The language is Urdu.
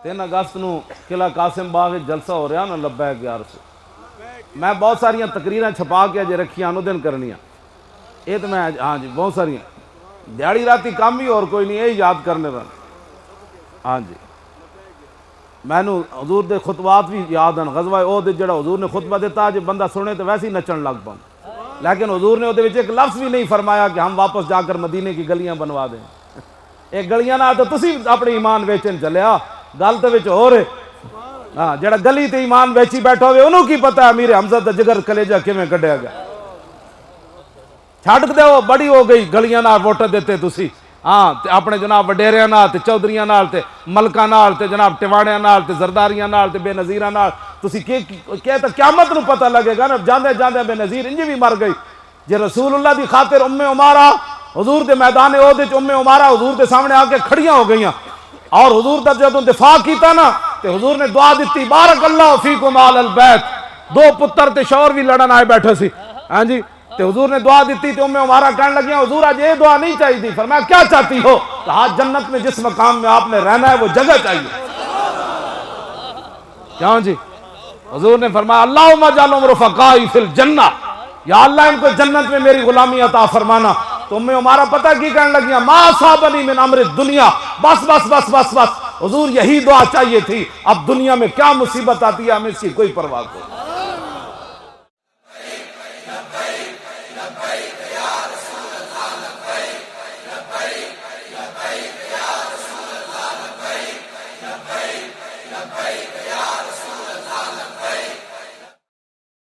3 اگست نو قلعہ قاسم باغ جلسہ ہو رہا نا لبیک یا رسول. میں بہت ساریاں تقریراں چھپا کے اجے رکھیاں انو دن کرنیاں. یہ تو میں ہاں جی بہت ساریاں دیہڑی راتی کام ہی اور کوئی نہیں یہ یاد کرنے رہا. ہاں جی میں نو حضور دے خطبات بھی یاد ہیں. غزوہ احد جڑا حضور نے خطبہ دیتا جے بندہ سنے تو ویسے ہی نچن لگ پاؤں. لیکن حضور نے وہ ایک لفظ بھی نہیں فرمایا کہ ہم واپس جا کر مدینے کی گلیاں بنوا دیں. ایک گلیاں نہ تو تسی اپنے ایمان ویچن چلیا گل تو وچ ہو رہے. ہاں جڑا گلی تے ایمان ویچی بیٹھا ہوئے انہوں کی پتہ ہے امیر حمزہ دا جگر کلیجہ کیویں کڈیا گیا. چھڈ دے وہ بڑی ہو گئی گلیاں نال ووٹ دیتے تسی. ہاں تے اپنے جناب وڈیریاں نال تے چودھریاں نال تے ملکاں نال تے جناب ٹواڑیاں نال تے زرداریاں نال تے بے نظیراں نال تسی کہ تے قیامت نو پتہ لگے گا نا. جاندے جاندے بے نظیر انج بھی مر گئی. جے رسول اللہ دی خاطر عمارہ حضور دے میدان عہد وچ عمارہ حضور دے سامنے آ کے کھڑیاں ہو گئیاں اور حضور دا جدوں دفاع کیتا نا تے حضور نے دعا دیتی بارک اللہ فیکم آل البیت. 2 پتر تے شوہر بھی لڑن آئے بیٹھے سی. ہاں جی تے حضور نے دعا دیتی تے عمارہ کہنے لگیاں حضور آج یہ دعا نہیں چاہیے تھی. فرمایا کیا چاہتی ہو؟ کہا جنت میں جس مقام میں آپ نے رہنا ہے وہ جگہ چاہیے. کیوں جی؟ حضور نے فرمایا اللہم اجعلہم رفقائی فی الجنہ. یا اللہ ان کو جنت میں میری غلامی عطا فرمانا. تو عمارہ پتہ کی کہنے لگیاں ما اصابنی من امر الدنیا. بس بس بس بس بس حضور یہی دعا چاہیے تھی. اب دنیا میں کیا مصیبت آتی ہے ہمیں اس کی کوئی پرواہ نہیں.